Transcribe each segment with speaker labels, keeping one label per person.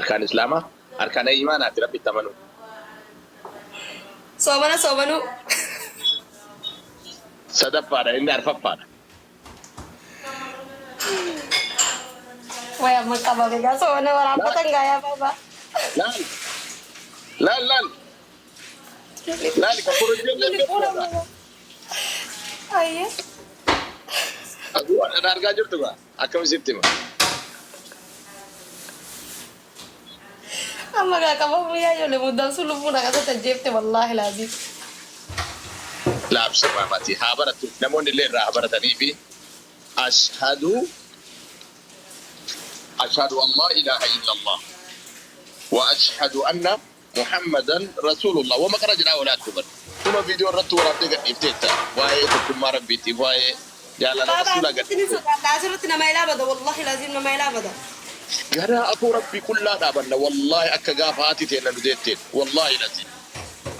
Speaker 1: أركان الإسلام أركان إيمان ربي تمنو
Speaker 2: صومنو
Speaker 1: صدق فارا إني أعرف فارا
Speaker 2: ويا مكابا بيجا صومنو ورا بتنجا يا بابا
Speaker 1: لا لا لا لا لك فرجين لك
Speaker 2: أيه
Speaker 1: أنا أرجع جرتوا أكمل سبتما
Speaker 2: أما كا كم ويا يولي مدام سلوفنا كذا تجيبت والله لازم
Speaker 1: لا بسمع ماتي حابرت نمون اللي راه حابرتني في أشهد أن لا إله إلا الله وأشهد أن محمدا رسول الله وما خرجنا ولا كبر ثم فيديو رت ورا تيجي يفتح واي تكون ما ربيتي واي جالا رسول الله
Speaker 2: لازم ما يلعب والله لازم ما يلعب
Speaker 1: قرا أبو ربي كلها دابنا والله أكجافاتي تينا نديتين والله لازم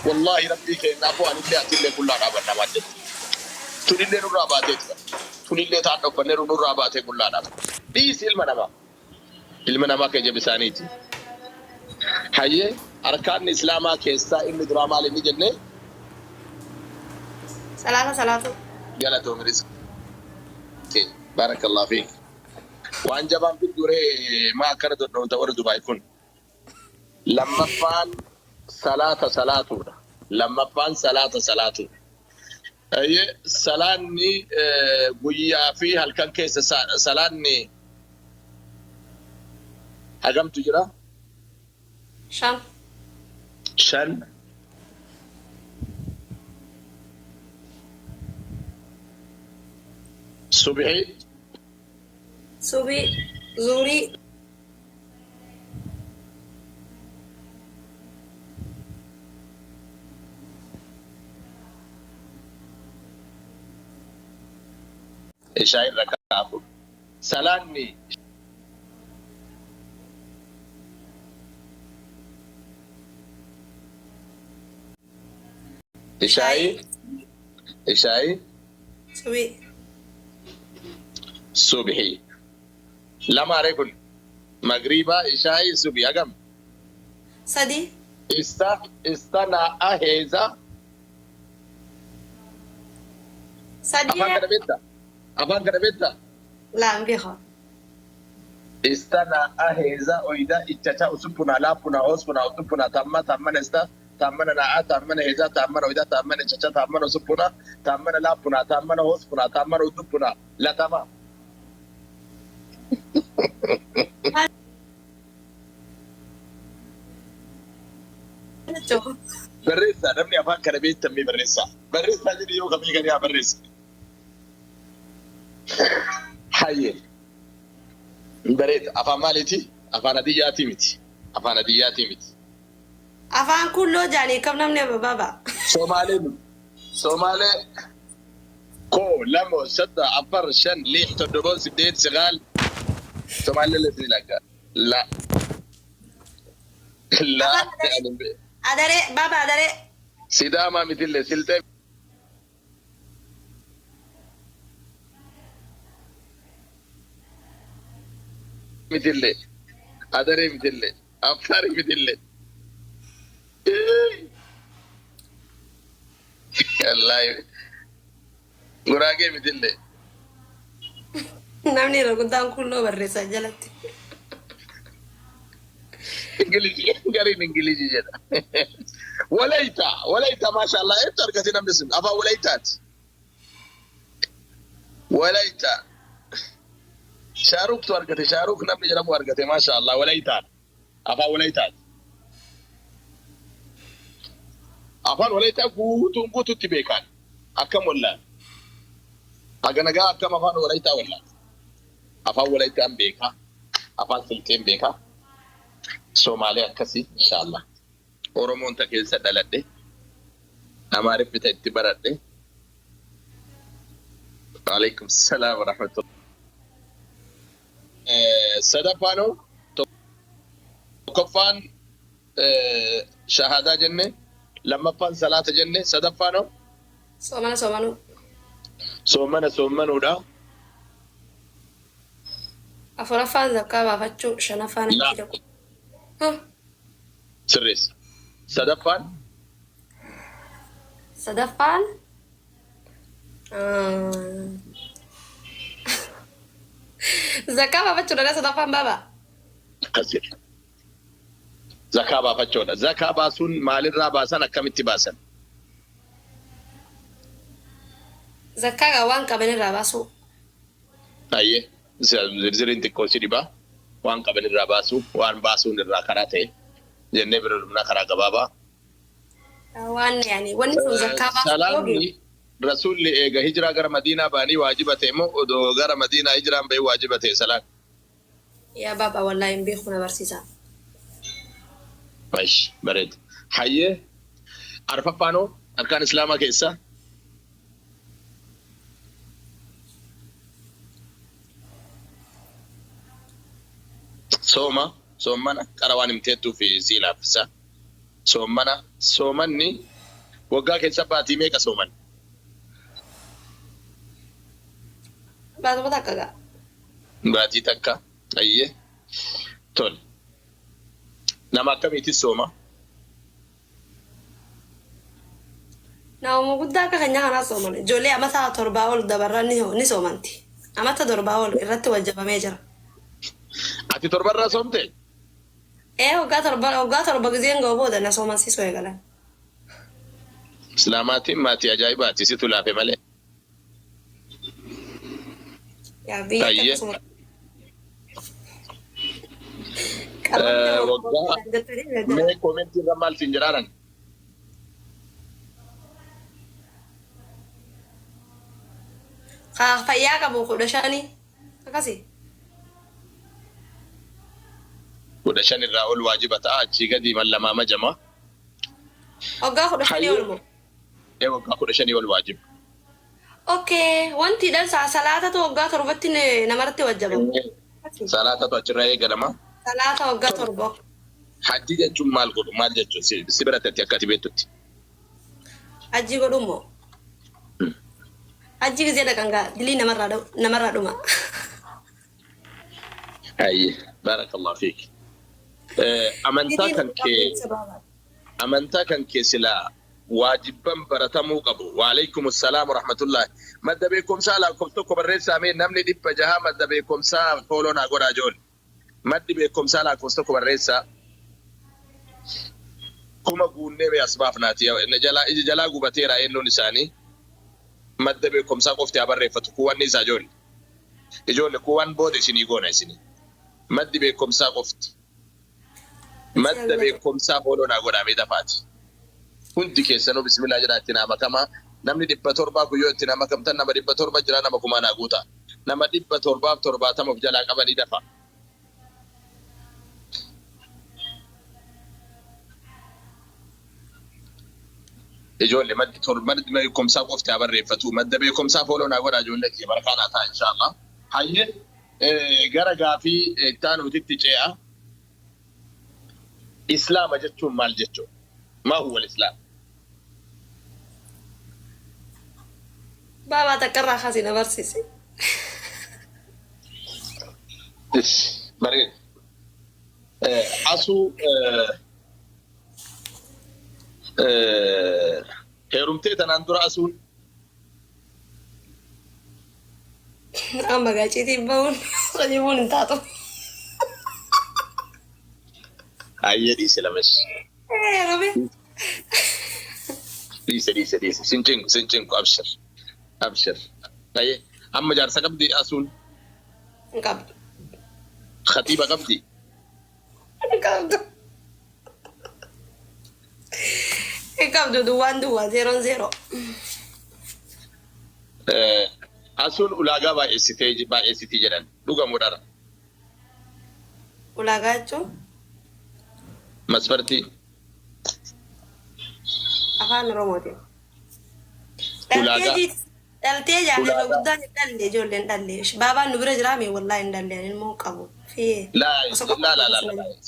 Speaker 1: والله ربي كنا أبو أنا اللي أتيلي كلها دابنا ما جت تنيلي نوراباتي تنيلي تعرف فنيرو نوراباتي كلها دابنا بيس المنامة كجب سانيتي هاي أركان الإسلام كيستا إن دراما اللي نجنة
Speaker 2: صلاة
Speaker 1: جلته مريس بارك الله فيك وأن جبان في الدورة ما كانت النور دبي يكون لما فان صلاة لما فان صلاة أي سلاني بويا في هالكان كيس سلاني هجم تجرا شن صبحي
Speaker 2: زوري
Speaker 1: إشاعر ركعة سلاني إشاعي صبحي لما عليكم مغربا إشاعي صبحي أقام
Speaker 2: سدي
Speaker 1: استنا أهيزا
Speaker 2: سدي
Speaker 1: أفان كده بيتا
Speaker 2: لا مبيخا
Speaker 1: استنا أهيزا أويدا إتشا أسبنا لابنا أسبنا أسبنا تامنا استا تامنا نا تامنا هيزا تامنا أويدا تامنا إتشا تامنا أسبنا تامنا لابنا تامنا أسبنا تامنا أسبنا لا تمام بريسا نبني أفان كده بيتا مي بريسا جدي يوم كمي كده يا بريسا حي بريت أفان مالتي أفان دياتي متي
Speaker 2: أفان كله جاني كم نمني بابا
Speaker 1: سومالي كو لمو سدا أفر شن ليح تدبون سديد سغال سومالي اللي لك لا
Speaker 2: أدري بابا أدري
Speaker 1: سيداما مثل سلطة مثل أدري مثل أفكاري مثل الله غراغي مثل
Speaker 2: نمني رغدان كله بريسا جلتي
Speaker 1: إنجليزي قرين إنجليزي جدا وليتا ما شاء الله إنت أركتنا من اسم أفا وليتا شاروك توركتي شاروك نمني جرم وركتي ما شاء الله وليتا أفان وليتا قوتو تبيكان أكم ولا أغنغا أكم أفان وليتا ولا أفان وليتا بيكا أفان سلتين بيكا سومالي أكسي إن شاء الله أورومون تكيل سدلت أمارف بتعتبرت عليكم السلام ورحمة الله سدفانو توقفان شهادة جنة لما فان صلاة جنة سدفانو سومنا دا
Speaker 2: أفرفان زكاة بافتشو شنفان
Speaker 1: لا
Speaker 2: ها
Speaker 1: سرس سدفان
Speaker 2: صدفان زكاة بابا تشونا صدفان بابا
Speaker 1: كثير زكاة بافتشونا زكاة باسون مال الراباسان أكم اتباسا
Speaker 2: زكاة وان كابين الراباسو
Speaker 1: أيه زرزرين تكوسي دبا وان قبل الراباسو وان باسون الراكراته جنة برمنا خرا بابا
Speaker 2: وان يعني وان زكاة باسو
Speaker 1: سلامي رسول إيجا هجرة غير مدينة باني واجبة مو ودو غير مدينة هجرة بي واجبة سلام
Speaker 2: يا بابا والله ينبيخونا برسيسا
Speaker 1: ماشي بريد حيه عرفة بانو أركان إسلامك إسا soomana qarawaan himteettuu fi sii laaffisa soomanni waggaa keessa baatii meeqa sooman
Speaker 2: baatuma takka gaa
Speaker 1: baatii takka ayyee tol nama akkamiitis sooma
Speaker 2: nama guddaa akka keenya kanaa sooman ijoollee amata torbaa ol dabarran ni soomanti amata torbaa ol irratti wajjabamee jira
Speaker 1: ati torbarraa soomte
Speaker 2: waggaa torba gizeen ga'u booda na soomansiisuu eegalan
Speaker 1: islaamaatiin maatii ajaa'ibaati situ laafe malee
Speaker 2: yaa biyya
Speaker 1: ayyee
Speaker 2: akkasuma
Speaker 1: waggaa mee koomentii irra maal siin jedhaaran
Speaker 2: fayyaa qabu 15 akkasii
Speaker 1: 15 irraa ol waajiba ta'a achii gadi mallamaa majama
Speaker 2: waggaa 15 ol moo
Speaker 1: waggaa 15 ol waajiba
Speaker 2: okay wanti dhan salaatatu waggaa torbatti namarratti wajjabamu
Speaker 1: salaatatu achirraa eegalama
Speaker 2: salaata waggaa torba
Speaker 1: hajji jechuun maal godhu maal jechuun si biratti akka ati beektutti
Speaker 2: hajji godhu moo hajji gizee dhaqan gaa dilii namarraa dhuma
Speaker 1: ayye baarakallahu fiik amantaa kan kee silaa waajiban baratamuu qabu waalaikum assalaam warahmatullahi madda beekumsaa lakkoofsa tokko barreessamee namni 600 madda beekumsaa fooloonaa godhaa jool maddi beekumsaa lakkoofsa tokko barreessaa kuma guunnee bee asbaaf naati iji jalaa gubateera eennoon isaanii madda beekumsaa qofti haa barreeffatu kuwwanni isaa jool ijoollee kuwwan booda isinii goona isinii maddi beekumsaa qofti madda beekumsaa fooloonaa godhamee dafaati hundi keessanuu bismillah jedhaatti nama kama namni 700 guyyoo itti nama kamtan nama 700 jira nama kuma naa guuta nama 770 of jalaa qabanii dafa ijoollee maddi beekumsaa qofti haa barreeffatu madda beekumsaa fooloonaa godhaa ijoollee kee barakaanaa ta'a inshallah hayyee gara gaafii taanuutitti ce'a islaama jechuun maal jechuun maa huwa islaam
Speaker 2: baabaa takkarraa kaasii na barsiisi
Speaker 1: bareed asuu heerumtee tanaan dura asuun
Speaker 2: amma gaaciitiin bahuun hojiibuun hin taatu
Speaker 1: ayyee dhiise lamesh dhiise sincinku abshir ayyee amma jaarsa qabdi asuun
Speaker 2: hin qabdu
Speaker 1: khatiiba qabdi
Speaker 2: hin qabdu duwwaan 0-0
Speaker 1: asuun ulaagaa baay'eessitii jedhan dhugamu dhara
Speaker 2: ulaagaa jechuun
Speaker 1: masfartii
Speaker 2: afaan oromootiin
Speaker 1: ulaagaa
Speaker 2: dhaltee jaalala guddaan hin dhalle ijoolleen dhalle baabaan nu bira jiraame wallaa hin dhalle ilmoo qabu
Speaker 1: laa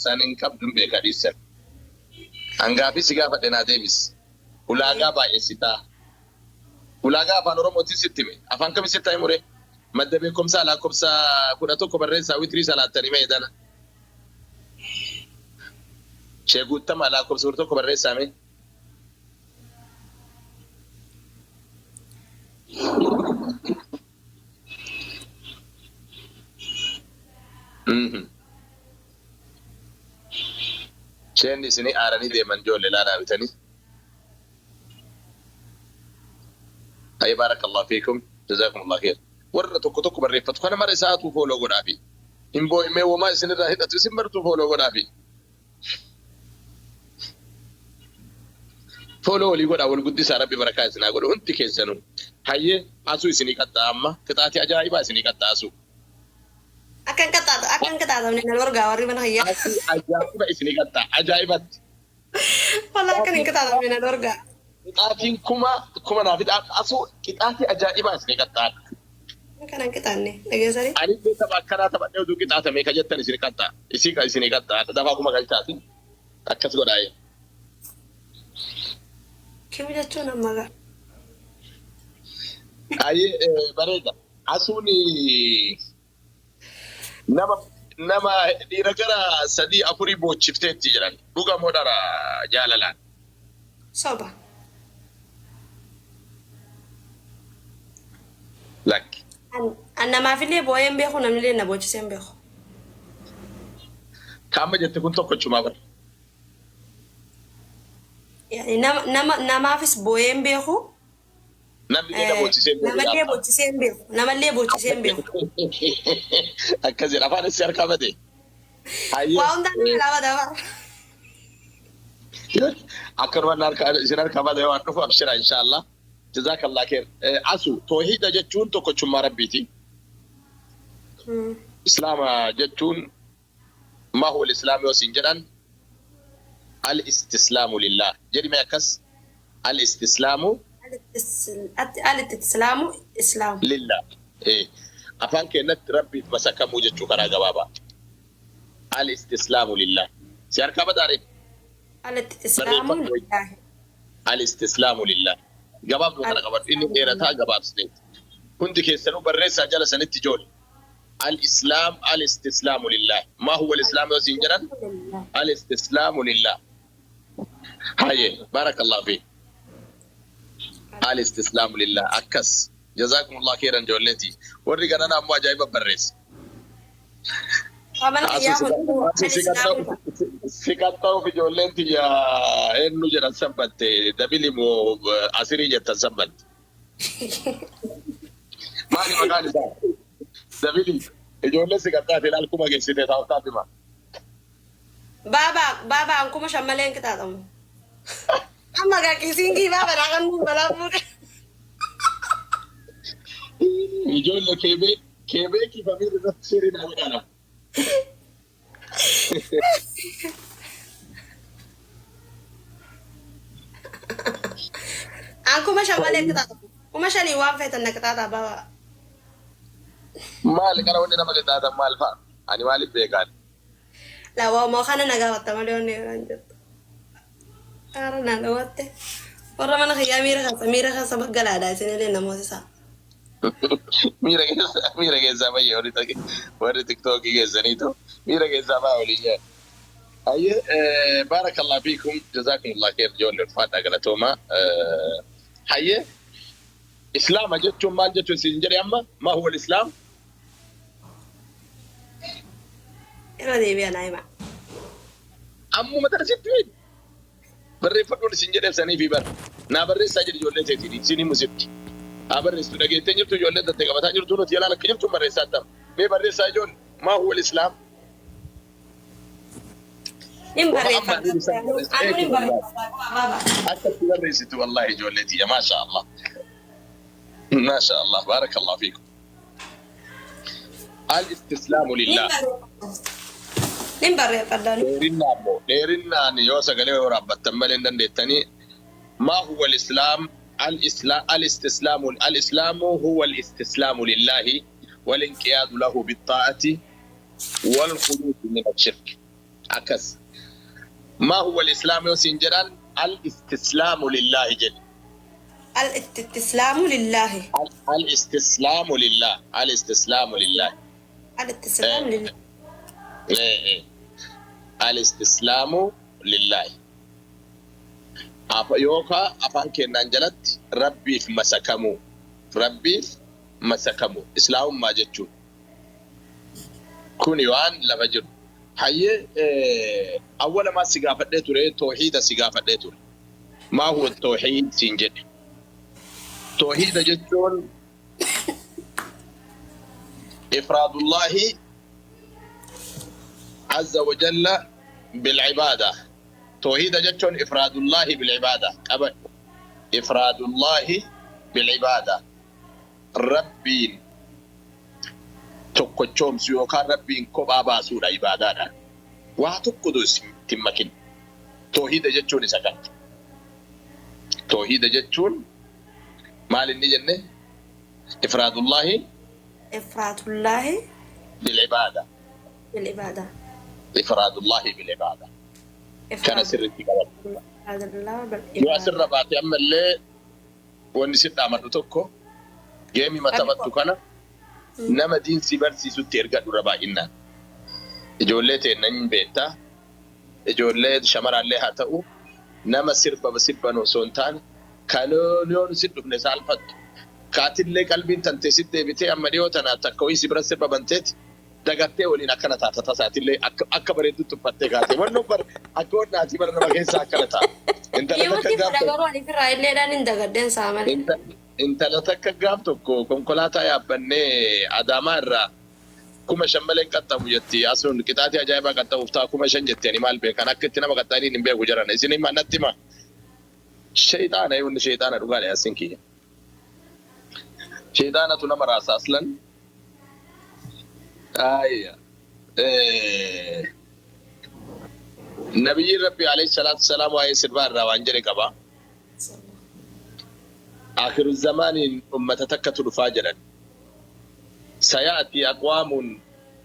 Speaker 1: san hin qabdun beeka dhiissan hangaafi si gaafadhe naa deebis ulaagaa baay'eessitaa ulaagaa afaan oromootiin sitti hime afaan kami sitti himure madda beekumsaa lakkoofsa 11 barreessaa witrii salaattanii meedana شيخ تما لا كل صورته كبر سامي شيني سني أراني دي من جول لا لا بتاني أي بارك الله فيكم جزاكم الله خير ورّا توكو بريفت خنا مرة ساعات وفولو غرابي إن بوي مي وما سن راهي تسمر تفولو غرابي فولو لي غدا والقدس ربي بركات نقول أنت كيسنو هاي أسوي سني كتا أما كتاتي أجايبا سني كتا أسو
Speaker 2: akan kata من الورقة وري من هي
Speaker 1: أجايبا سني كتا أجايبا
Speaker 2: والله akan kata من الورقة
Speaker 1: كتاتي كما نافد أسو كتاتي أجايبا سني كتا
Speaker 2: akan kita nih lagi sari
Speaker 1: أنا بيت أبكرها تبع نيو دوكي تاتا ميكا جتة سني كتا إسي كاي سني كتا دفع كما كالتاتي أكس غداي
Speaker 2: كم جاتون أما
Speaker 1: أي بريدة أسوني nama dhiira gara sadii afurii boochifteetti jiran dhuga modara jaalalaan.
Speaker 2: Soba.
Speaker 1: Lakki.
Speaker 2: Namaaf illee boo'een beeku namni illee na boochiseen beeku.
Speaker 1: Kaama jette kun tokko chumaa bara.
Speaker 2: Namaafis boo'een beeku.
Speaker 1: Namni illee na boochiseen beeku.
Speaker 2: Namallee boochiseen beeku. Namallee boochiseen beeku.
Speaker 1: Akkasii afaan isii harkaa bade.
Speaker 2: Waa hundaan alaabaa dabaa.
Speaker 1: Akkanumaan isin harkaa bade waan dhufu abshira inshaallah. Jazaakallah khair. Asu toohida jechuun tokkochummaa rabbiiti. Islaama jechuun maa huwa al-islaam yoo siin jedhan al-istislaamu lillah. Jedhime akkas al-istislaamu
Speaker 2: al-istislaamu islaam.
Speaker 1: Lillah. Afaan keenyatti rabbiif masakamuu jechuu karaa gabaabaa. Al-istislaamu lillah. Si harkaa badaare?
Speaker 2: Al-istislaamu lillah.
Speaker 1: Al-istislaamu lillah. Gabaabduu kana qabadhu inni dheerataa gabaabsiteet. Hundi keessanuu barreessaa jala sanitti ijoole. Al-islaam al-istislaamu lillah. Maa huwa al-islaam yoo siin jedhan? Al-istislaamu lillah. Hayyee baarakallahu fiik. Al-istislaamu lillah akkas. Jazakumullah khairan joolleti. Warri ganana ammoo ajaa'iba barreessa. Siqaxxaa fi ijoolleen tiyya eenyu jedhan sabbatte dabili moo asirii jettan sabbatte. Maali maqaan isaa? Dabili ijoollee siqaxxaa fi ilaalkuma geessite taa'utaa bima.
Speaker 2: Baaba ankuma shammaleen kitaatamu. Amma gaakisiingii baaba dhaqan balaa fuudhe.
Speaker 1: Ijoollee keebee kifamii irratti sirii naa godhana.
Speaker 2: Ankuma shammalee kitaatamu. Kuma shanii waan feetan na kitaataa baaba.
Speaker 1: Maali kana wanti nama kitaatan maal fa'a? Ani maaliif beekaan?
Speaker 2: Lawaa moo kana nagaa watta malee onni kan jettu. Aara naa dhawatte. Warra mana kiyyaa miira kaasa galaadhaa isinillee namoota isaa.
Speaker 1: Miira keessaa baay'ee warri tiktookii keessaniitu miira keessaa baay'ee olii jaa. Hayyee baarakallah fiikum jazaakumullah khair ijoollee ulfaadhaa galatoomaa. Hayyee islaama jechuun maal jechuun isin jedhe amma maa huwa islaam?
Speaker 2: Irra deebi'a naa hima.
Speaker 1: Ammuma tarsiitti barreeffadhuun isin jedhe sanii fi bar naa barreessaa jedhi ijoollee teetiin isin himu sitti. Haa barreessitu dhageettee jirtu ijoollee tattee qabataa jirtu nuti yalaan akka jirtu barreessaa attam. Mee barreessaa ijoon maa huwa islaam?
Speaker 2: Hin barreeffadhu.
Speaker 1: Akkatti barreessitu wallahi ijoollee tiyya maasha Allah. Maasha Allah baarakallahu fiikum. Al-istislaamu lillah.
Speaker 2: Nin barreeffadhaan.
Speaker 1: Dheerinnaan yoo sagalee waraabbattan malee hin dandeettanii maa huwa al-islaam? الإسلام هو الاستسلام لله والانقياد له بالطاعة والخلوص من الشرك. عكس ما هو الإسلام يوسنجران؟ الاستسلام لله جل.
Speaker 2: الاستسلام لله.
Speaker 1: الاستسلام لله. الاستسلام لله.
Speaker 2: الاستسلام لله.
Speaker 1: الاستسلام لله يوكا أفان كنا جلت ربي في مسكمو ربي مسكمو إسلام ما جتشو كوني وان لفجر حي أول ما سقافت توري توحيد سقافت توري ما هو التوحيد سنجد توحيد جتشون إفراد الله عز وجل بالعبادة توحيد جتشون إفراد الله بالعبادة أبد إفراد الله بالعبادة ربي تقوم سيوكا ربي كوبا باسود عبادة واتقدس تمكن توحيد جتشون سكت توحيد جتشون مال النجنة إفراد الله بالعبادة
Speaker 2: بالعبادة
Speaker 1: إفراد الله بالعبادة كان سر التقوى
Speaker 2: هذا الله
Speaker 1: يؤثر رباطي أما اللي ونسيت عمل توكو جيمي ما تبتو كنا نما دين سيبرسي ستيرجع رباعنا إجولة نين بيتا إجولة شمر عليها تأو نما سربا بسربا نوسونتان كانوا نيون سيد ابن سالفت كاتل لك قلبي تنتسيت بيتي أما ديو تنا تكوي سيبرس سربا بنتت دعاتي ولينا كنا تاتا ساتي لي أكبر يدو تبتة كاتي ونوبر أكون ناتي برنا بقى ساكنتا انت لا تكجاب انت لا تكجاب تكو كونكولاتا يا بني أدامار كم شمالين كتاب يتي أصلاً كتاتي أجايبا كتاب وفتا كم شنجتي يعني مال بيك أنا كتير ما كتاني نبيه وجرنا إذن ما نتيما شيطان أيون شيطان رجال يا سينكي شيطان تونا مراسا أصلاً نبي ربي عليه الصلاة والسلام وهي سربار روانجري كبا آخر الزمان أمة تكتل فاجرا سيأتي أقوام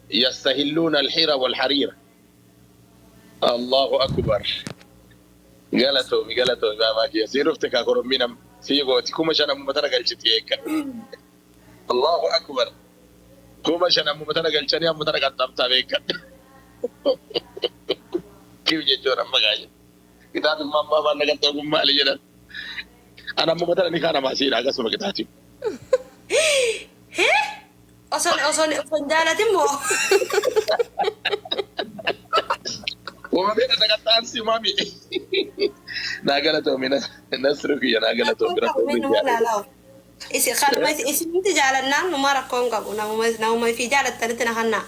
Speaker 1: يستهلون الحير والحرير الله أكبر قالتوا ما يصير افتكا قرمينا في قوتي كما شانا ممتنا قلشتيك الله أكبر كما شانا ممتنا قلشاني ممتنا قلتمتا بيك كيف جيجورا مقايا كتاب الماما بانا قلتوا مالي جدا أنا ممتنا نكانا ماسير أقسم كتاتي
Speaker 2: أصلا جالتي مو
Speaker 1: وما بين نقطان سمامي ناقلتو من نسرك يا ناقلتو
Speaker 2: لا لا إيش خال ما إيش أنت جالنا نمارا كونغا نوما في جالت تلتنا خنا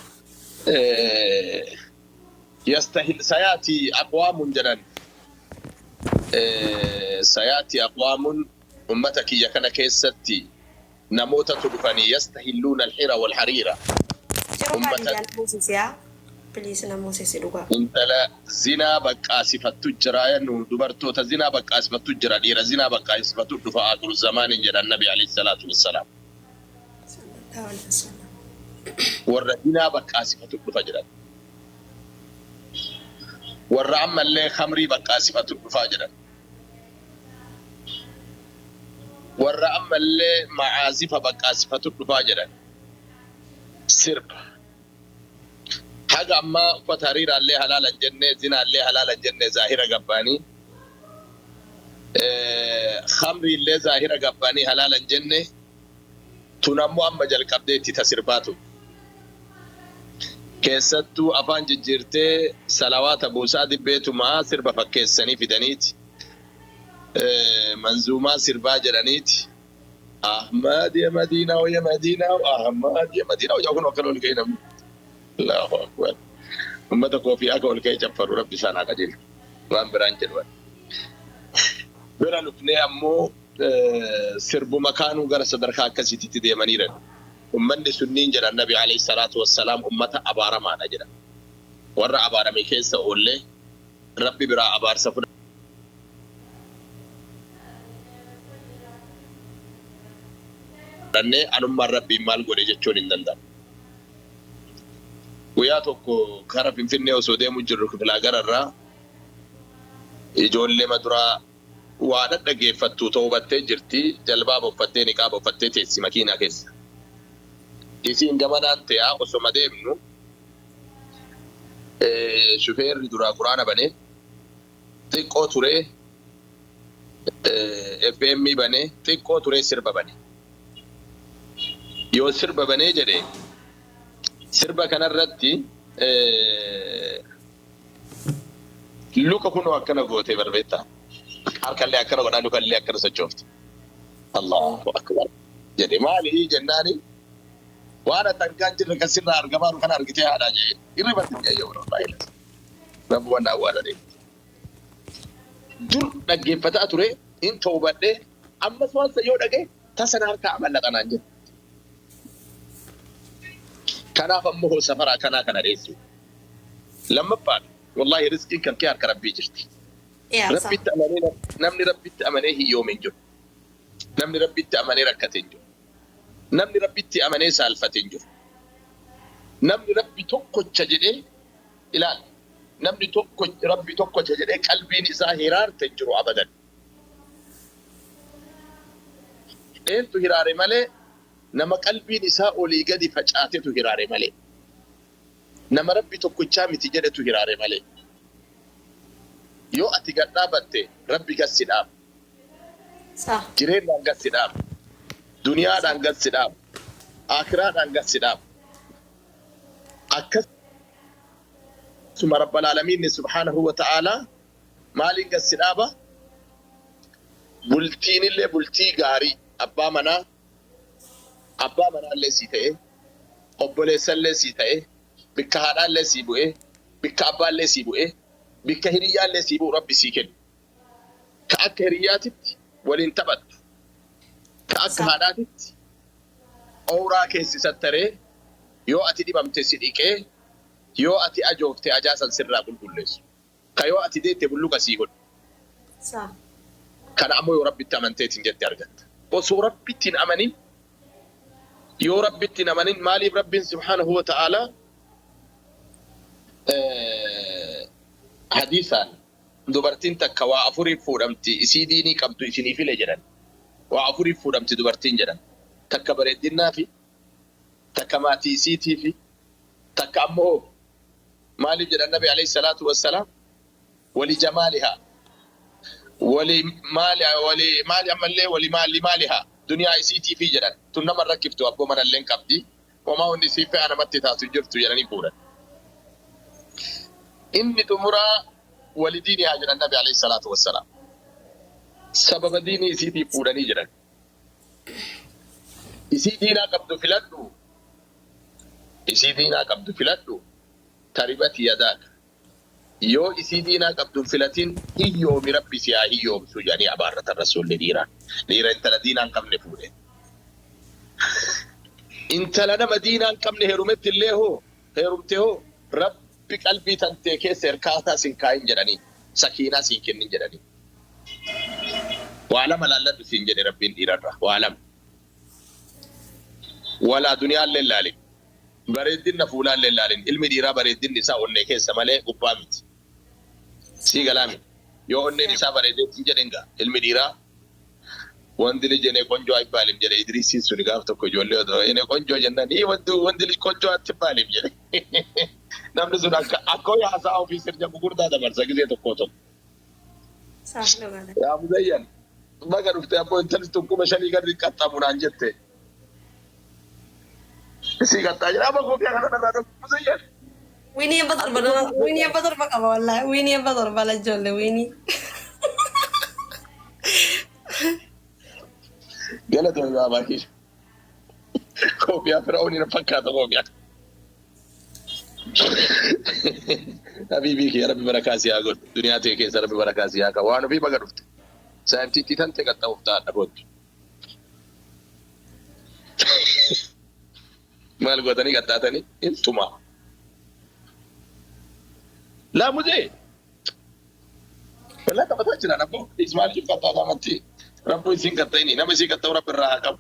Speaker 1: يستهل سيأتي أقوام جدا سيأتي أقوام أمتك يكن كيستي نموت تدفني يستهلون الحيرة والحريرة
Speaker 2: أمتك بليسنا موسى دوغا
Speaker 1: انت لا زنا بقى صفات تجرا انه دبرتو تزنا بقى صفات تجرا دير زنا بقى صفات دفا اخر الزمان جرى النبي عليه الصلاه والسلام والرجنا بقى صفات دفا جرى والرعم اللي خمري بقى صفات دفا جرى والرعم اللي معازف بقى صفات دفا جرى سرب حاجة أما فتحرير عليه حلال الجنة زنا عليه حلال الجنة ظاهرة قباني خمري اللي ظاهرة قباني حلال الجنة تنمو أما جل قبدتي تسرباتو كيستو أفان ججرتي صلوات أبو سعد بيتو ما سربا فكيساني في دنيت منزوما سربا جرانيت أحمد يا مدينة ويا مدينة وأحمد يا مدينة ويقولون وكلوا الكينام الله أكبر أمتك في أقول كي جفروا ربي سانا قديل وان برانجل وان برا نفني أمو سربو مكانو غير صدركا كسيتي تدي منيرا أمني سنين جرى النبي عليه الصلاة والسلام أمتا أبارا ما نجرى ورى أبارا ميكيس أقول لي ربي برا أبار سفر رني أنما ربي مال قولي جتشون اندندان ويا توكو كارا فينفيني وسودي مجرد كفلا غرر ijoollee maduraa waan dhaggeeffattu ta'uu battee jirti jalbaa boffattee niqaa boffattee teessi makiinaa keessa isiin gamanaan ta'aa osoma deemnu shufeerri duraa quraana banee تيكو توري FM بني تيكو توري سربا بني يو سربا بني جدي سربا كان الرتي لوكا كونو أكنا غوتي بربيتا هالكل اللي أكنا غنا لوكا اللي أكنا سجوفت الله أكبر جدي مالي جناني وانا تنكان جرى كسر أرجمان وكان أرجتها هذا جي يريبت جاي يورو بايلس ربنا وانا دي جر نجيب فتاة تري إن توبته أما سوال سيود أجي تسنى كعمل لك أنا جد كان فمه سفرة كان رئيسه لما بعد والله رزقي كان كيار كربي جرتي ربي تأمنين نمني ربي تأمنيه يومين جو نمني ربي تأمني ركعتين جو نمني ربي تأمني سالفتين جو نمني ربي توكو تجدي إلى نمني توكو ربي توكو تجدي قلبي نزاهرار تنجرو أبدا إنتو هراري مالي نما قلبي نساء لي قدي فجأتي تو هراري مالي نما ربي توكو تشامي تجدي تو هراري مالي يو أتي قدابت ربي قصدام
Speaker 2: صح
Speaker 1: جرين دان قصدام دنيا دان قصدام آخرة دان قصدام أكس ثم رب العالمين سبحانه وتعالى مالي قصدابة بلتين اللي بلتي غاري أبا منا اللي سيته قبل اللي سيته بكهانا اللي سيبوه بكابا اللي سيبوه بكهريا اللي سيبو ربي سيكن كأكهرياتت والانتبت كأكهاناتت أورا كيسي ستره يو أتي دي بمتي سيديكي يو أتي أجوفتي أجاسا سرّا بلبلس كيو أتي دي تبلوك سيهن
Speaker 2: صح
Speaker 1: كان أمو يو ربي تأمنتي تنجد ترغت وسو ربي تنأمنين يو ربي تنأمنين مالي ربي سبحانه وتعالى حديثا dubartiin takka waa afurii fuudhamti isii diinii qabdu isiniif ile jedhan waa afurii fuudhamti dubartiin jedhan takka bareedinaa fi takka maatii isiitii fi takka ammoo maaliif jedhan nabi alayhi salaatu wassalaam wali jamaalihaa wali maali ammallee wali maalihaa duniyaa isiitii fi jedhan tun nama rakkiftu abboo manalleen qabdi homaa hundi isii fe'a namatti taatu jirtu jedhanii fuudhan inni xumuraa ولديني هاجر النبي عليه الصلاة والسلام سبب ديني سيدي فوراني جرن سيدينا قبض فلتو تربت يداك يو سيدينا قبض فلتين هيو مربي سيا هيو سجاني عبارة الرسول لديرا انت لدينا قبل فورين انت لنا مدينة قبل هرمت اللي هو هرمته رب بقلبي تنتكي سركاتا سنكاين جراني سكينة سنكين جراني وعلم الله سنجد ربين إرادة وعلم ولا دنيا لله بريدين نفولا لله علم ديرا بريدين نساء ونكي سمالي قبامت سيغلامي يو وني نساء بريدين سنجدنغا علم ديرا وندلي جنة كونجو أيبالم جري إدريسي سونيغاف تكو جولي ودو إنه كونجو جناني وندلي كونجو أتبالم جري namni sun akkoo haasaa ofii sirja gurgurtaa dabarsa gisee tokko yaa muzayyan baga dhuftee abboo intalli tokkuma shanii gadi qaxxaamuraan jette isii qaxxaa jira amma koofii kana irraa dhufu muzayyan
Speaker 2: Winnie abba torba qaba wallahi Winnie abba torba la ijoollee Winnie
Speaker 1: galatoo baabaa kiisha koofiyaa firaa'uun hin fakkaata koofiyaa حبيبي يا ربي بركاسي يا قول دنيا تيك يا ربي بركاسي يا كوانو في بقى سامتي تيتان تقطع وفتان أبود ما القوتني قطعتني انتما لا مجھے والله تبغى تجرا نبو إسماعيل كيف قطع متي ربو يسين قطعيني نبي يسين قطع رب الراحة قال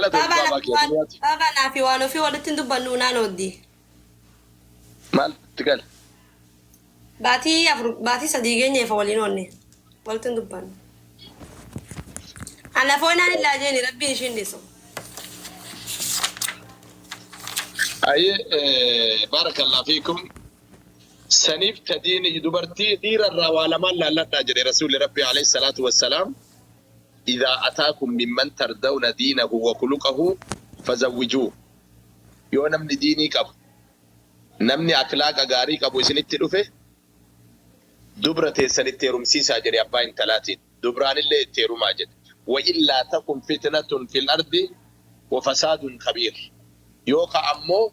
Speaker 2: بابا نافي وانو في ولد تندب بنونا نودي
Speaker 1: مال تقال
Speaker 2: باتي صديقين يفولين وني ولد تندب أنا فونا إلا جاني ربي نشندسو
Speaker 1: أي بارك الله فيكم سنيف تدين دبرتي دير الروالمان لا تجري رسول ربي عليه الصلاة والسلام إذا أتاكم ممن تردون دينه وخلقه فزوجوه يو نمني ديني كب نمني أخلاق أغاري كبو سنت رفه دبرتي سنت رمسي ساجري أباين 30 دبران اللي تيرو ماجد وإلا تكن فتنة في الأرض وفساد كبير يوقع أمو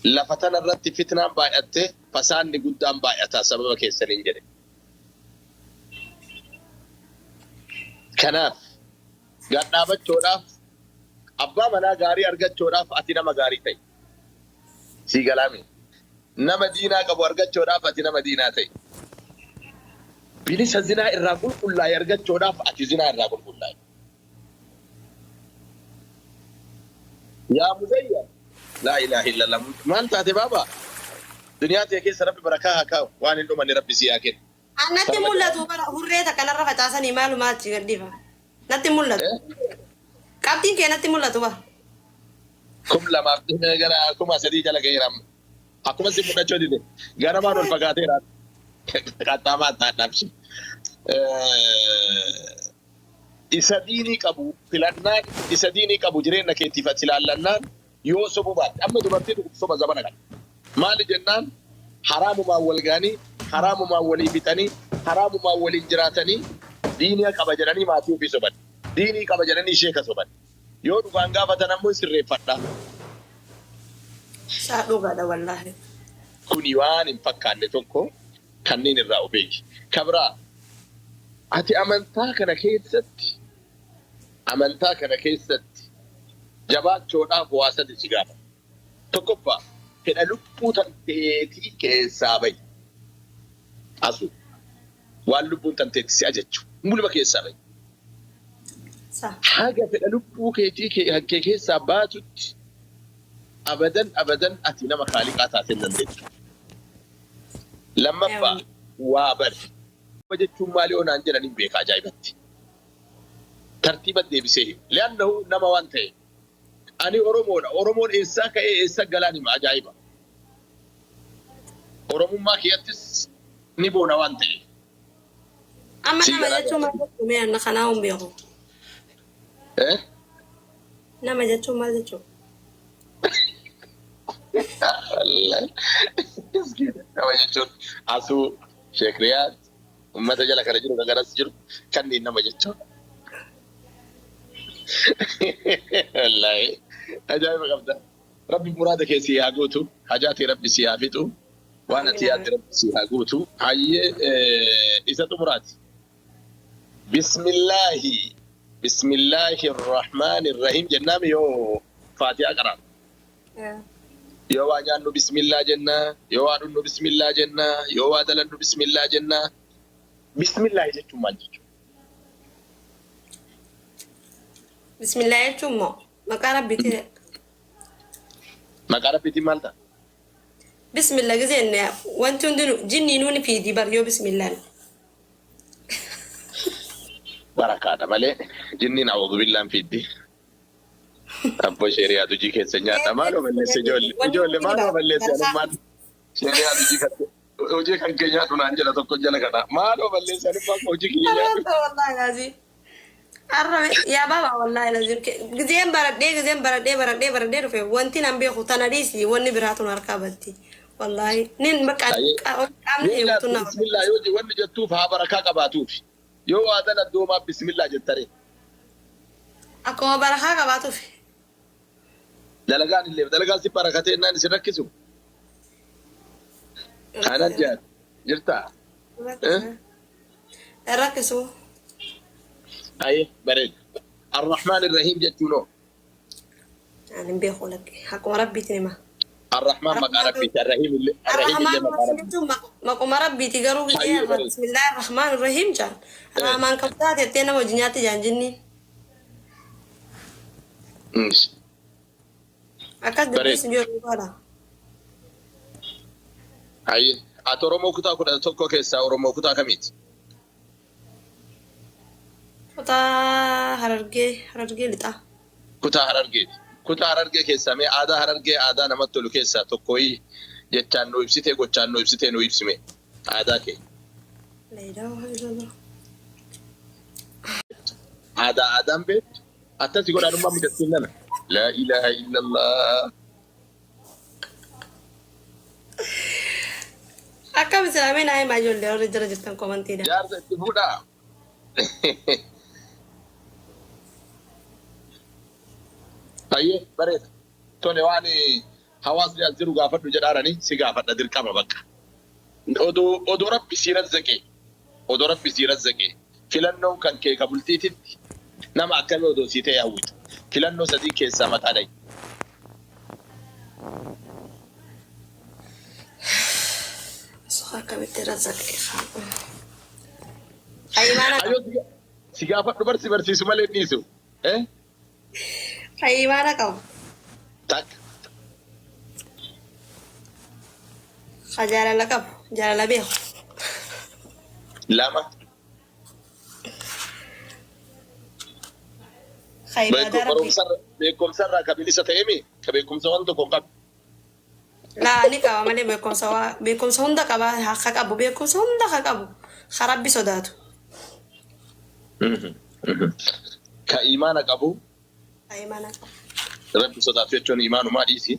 Speaker 1: لفتنا الرد فتنة بايته فساد قدام بايته سبب كيسرين جري كناف قد نابت شوراف أبا منا غاري أرغت شوراف أتنا مغاري تي سي كلامي نما دينا كبو أرغت شوراف أتنا مدينة تي بلس الزنا الرقل كلها يرغت شوراف أتزنا الرقل كلها يا مزير لا إله إلا الله ما أنت هاتي بابا دنيا تيكي سرب بركاها كاو وان إنو من ربي سياكين
Speaker 2: natti mul'atu bara hurreeta kanarra facaasanii maalumaatti gaddifa natti mul'atu qabxiin kee natti mul'atu bara
Speaker 1: كم لما غرا كما سدي جلا غيرام اكما سي مدچو دي غرا ما نول فغاتي رات قطاما تنفسي إسديني كابو فلان إسديني كابو جرين نكتي فتلالنا يوسف بعد أما دبرتي تكسب زمانك مال جنان حرام ما ولغاني حرام ما ولي بتاني حرام ما ولي جراتني ديني كبجراني ما تيو في سبن ديني كبجراني شيخ سبن يو دغانغا فتنمو سري فتا
Speaker 2: saadhuu gaadha wallaahi
Speaker 1: كوني وان فكاني توكو كنين الراوبي كبرا أتي أمانتا كنا كيست أمانتا كنا كيست جبات شودا فواسة تجارة تكوبا كنا لبو تنتي كيسابي أسو واللبو تنتي سياجتشو مولما كيسابي
Speaker 2: sa
Speaker 1: حاجة كنا لبو كي كيساباتو أبدا أتي نما خالقات أتنن لما با وابر وجدتم مالي ونانجل أن بيك عجائبتي ترتيب الدبسه لأنه نما وانته أني أورمون إنسا قلاني مع عجائبة أورمون ما كياتس نبونا وانته
Speaker 2: amma nama jechuun maal jechuun mee anna kanaa hin beeku
Speaker 1: إيه
Speaker 2: nama jechuun maal jechuun
Speaker 1: الله مسكين نما جتون أسو شكريات أمة جل كرجل وكرس جل كني نما جتون الله أجايب قبضة ربي مرادك سيها قوتو حاجاتي ربي سيها فتو وانا تياتي ربي سيها قوتو هاي إساتو مرادي بسم الله الرحمن الرحيم جنام يو فاتحة قرآن يو واجانو بسم الله جنة يو وادنو بسم الله جنة يو وادلنو بسم الله جنة بسم الله جتو ما جتو
Speaker 2: bismillah jechuun moo maqaa rabbiiti
Speaker 1: ما قال بيتي مالتا
Speaker 2: bismillah giseen wanti hundinuu jinni nuuni fiidi bar yoo bismillah
Speaker 1: بركة مالي جنين أعوذ بالله في الدي أبو شريعة تجي كيسنيا تمالو من جول ما من لسه شريعة تجي وجه كان كينيا تنانجلا تكون جلا كنا ما لو من لسه ما وجه كينيا
Speaker 2: والله لازم arrabe yaa baba wallahi lazim gizeen baradhee dhufe wanti nan beeku tana dhiisi wanni biraatun harkaa batti wallahi nin bakka qaamni eegtu na
Speaker 1: bismillah yoo wanni jettuuf haa barakaa qabaatuuf yoo waadan addoomaa bismillah jettare
Speaker 2: akkuma barakaa qabaatuuf
Speaker 1: dalagaan si barakatee naan isin rakkisu kanan jaan jirtaa
Speaker 2: rakkisu
Speaker 1: أي بريد الرحمن الرحيم جتونو
Speaker 2: يعني بيخو لك حكم ربي تنما
Speaker 1: الرحمن مقا ربي الرحيم اللي
Speaker 2: مقا ربي تقروا بسم الله الرحمن الرحيم جان الرحمن كفتات يتينا وجنياتي جان جنين أكاد دبس نيور ولا
Speaker 1: أي أتورمو كتا كنا توكو كيسا أورمو كتا كميت
Speaker 2: كتا هررجي لتا
Speaker 1: كتا هررجي كيسا مي عادا هررجي عادا نمتلو كيسا توكوي jechaan nu ibsitee gochaan nu ibsitee nu ibsime aadaa kee
Speaker 2: La ilaha illallah.
Speaker 1: aadaan beektu attasi godhaadhummaa miidhagsiin nana laa ilaha illallah
Speaker 2: Akkam islaameen ayi maa ijoollee warri jala jirtan komantiidha.
Speaker 1: jaarsa itti fuudhaa tayyee bareeda tole waan hawaasni as jiru gaafadhu jedhaaranii si gaafadha dirqama bakka odoo rabbi siira zaqee filannoon kan kee ka bultiititti nama akkamii odoo sii ta'e hawwita filannoo sadii keessaa mataa dhayi
Speaker 2: Akkamitti razzaqee Ayyimaana qabu.
Speaker 1: si gaafadhu barsiisu malee dhiisu
Speaker 2: Ayyimaana qabu.
Speaker 1: takka
Speaker 2: Jaalala qabu. Jaalala beeku.
Speaker 1: lama
Speaker 2: Ibaadaa rabbii.
Speaker 1: beekumsarraa ka bilisa ta'emi ka beekumsa waan tokko qabu
Speaker 2: Laa ni qaba malee beekumsa hunda qaba haa qabu beekumsa hunda haa qabu haa rabbi sodaatu.
Speaker 1: ka imaana qabu
Speaker 2: Ayyimaana qabu.
Speaker 1: rabbi sodaatu jechuun imaanumaa dhiisi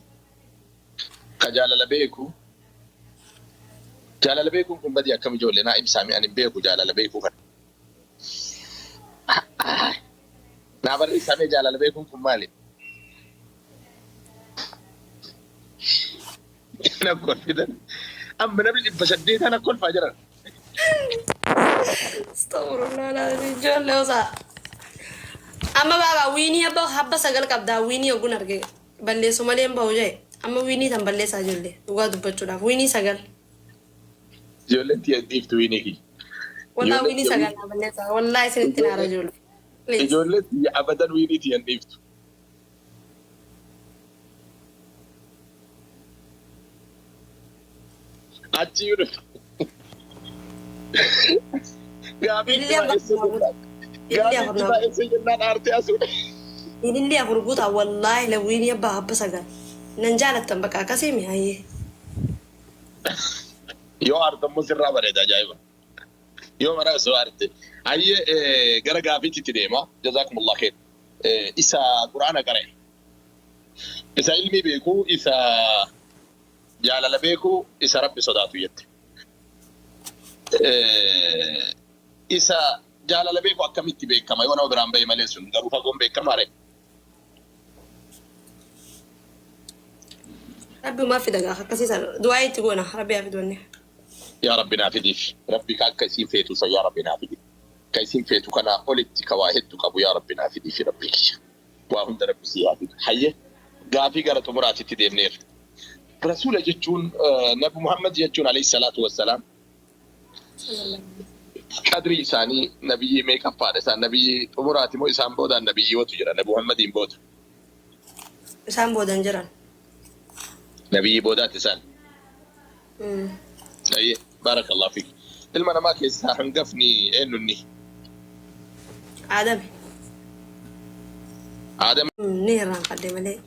Speaker 1: ka jaalala beekuun kun badii akkam ijoollee naa ibsaami ani beeku jaalala beekuu kana naa barreessamee jaalala beekuun kun maali na kolfidan amma namni 800 na kolfaa jiran
Speaker 2: Astaghfirullah alazim ijoollee osaa. Amma baaba wiinii habba sagal qabdaa wiinii ogun arge balleessu malee hin bahu jee amma wiinii tan balleessaa ijoollee dhugaa dubbachuudhaaf wiinii sagal.
Speaker 1: ijoolleen dhiiftu wiinii
Speaker 2: Walaa wiinii sagal naa balleessaa wallaahi isinitti naara ijoollee.
Speaker 1: ijoolleen abadan wiinii tiyan dhiiftu achi yudha gaafii baay'ee jennaan aartee asudha
Speaker 2: Ilillee afur guutaa wallaahi la wiinii abbaa habba sagal nan jaalattan bakka akkasii mi hayyee.
Speaker 1: yoo aartammoo sirraa bareeda ajaa'iba yoo maraa osoo aarte hayyee gara gaafiitti deema jazaakumullah kheer isa quraana qara'e isa ilmi beekuu isa jaalala beekuu isa rabbi sodaatu jette isa jaalala beekuu akkamitti beekama yoo nama biraan bahe malee sun garuu fagoon beekamaa ree
Speaker 2: Rabbi maaf fida gaafa akkasiisan du'aa itti goona rabbi haa fidoonne.
Speaker 1: yaa rabbi naa fidiif rabbi ka akka isiin feetu san yaa rabbi naa fidi ka isiin feetu kana olitti ka waa hedduu qabu yaa rabbi naa fidiif rabbi kiyya waa hunda rabbi si yaa fidu hayye gaafii gara xumuraatitti deemneerra rasuula jechuun nabi muhammad jechuun alayhi salaatu wassalaam qadrii isaanii nabiyyi meeqaffaadha isaan nabiyyi xumuraati moo isaan boodaan nabiyyiiwwatu jira nabi muhammadiin booda
Speaker 2: Isaan boodan jiran.
Speaker 1: nabiyyi boodaatti isaan ayye baarakallahu fiik ilma namaa keessaa hangafni eenyunni
Speaker 2: Aadame.
Speaker 1: aadam
Speaker 2: Ni irraanfadhe malee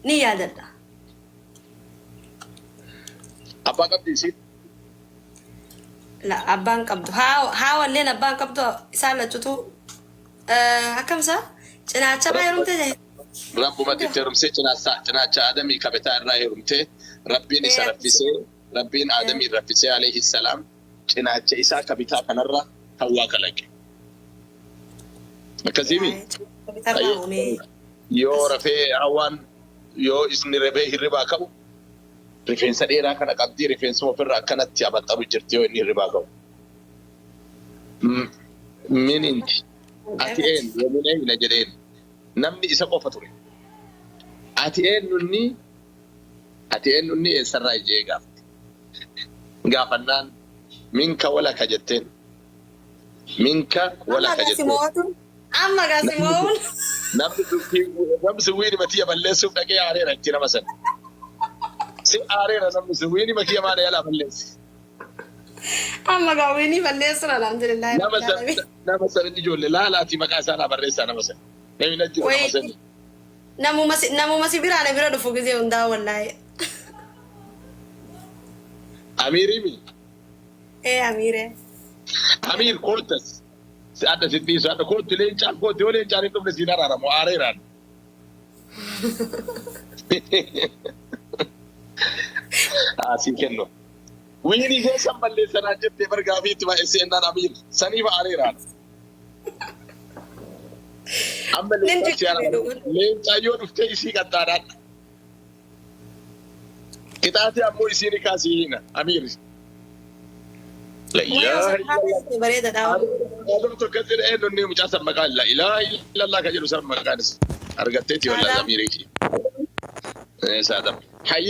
Speaker 2: ni yaadadha.
Speaker 1: abbaa qabdi isiin
Speaker 2: La abbaan qabdu haa walleen abbaan qabdu isaan lachutu akkamsa cinaacha baa heerumte jee.
Speaker 1: rabbumatti itti heerumsee cinaacha aadamii kabetaa irraa heerumtee rabbiin isa raffisee rabbiin aadamii raffisee alayhi salaam cinaacha isaa kabitaa kanarra hawwaa kalaqe akkasiimi yoo rafee hawwaan yoo isni rafee hirribaa qabu rifeensa dheeraa kana qabdii rifeensuma ofirraa akkanatti abaxabu jirti yoo inni hirribaa qabu min inti ati een yomin eeyna jedheen namni isa qofa ture ati eenyunni eessarraa ijee gaafte gaafannaan minka walaka jetteen minka walaka jetteen
Speaker 2: Amma gaasimoon.
Speaker 1: namni siwiini matiyya balleessuuf dhaqee aareera itti nama sana si aareera namni siwiini matiyya maana yaalaa balleessi
Speaker 2: Amma gaawwinii balleessuun alhamdulillah.
Speaker 1: nama sana ijoollee laalaati maqaa isaanaa barreessaa nama sana namni na jiru nama sana
Speaker 2: Namuma si biraan bira dhufu gisee hundaa wallaahi.
Speaker 1: أميري مي
Speaker 2: ايه اميره
Speaker 1: أمير كورتس سأنا ستي سأنا كورت لين شان كورت ولين شان إنتم نسينا رارا معاريران سيكنو ويني هي سمبل لي سنة جت برجع في تبع إسينا أمير سني معاريران أما لين شان لين شايون فتي سي كتاران كتاتي أمو إسيني كاسينا أمير لا إله إلا الله
Speaker 2: بريده داو
Speaker 1: أدم تكثر إنه إني مجاسم مقال لا إله إلا الله كجلو سام مقال أرجعتي ولا أميريكي إيه سادم حي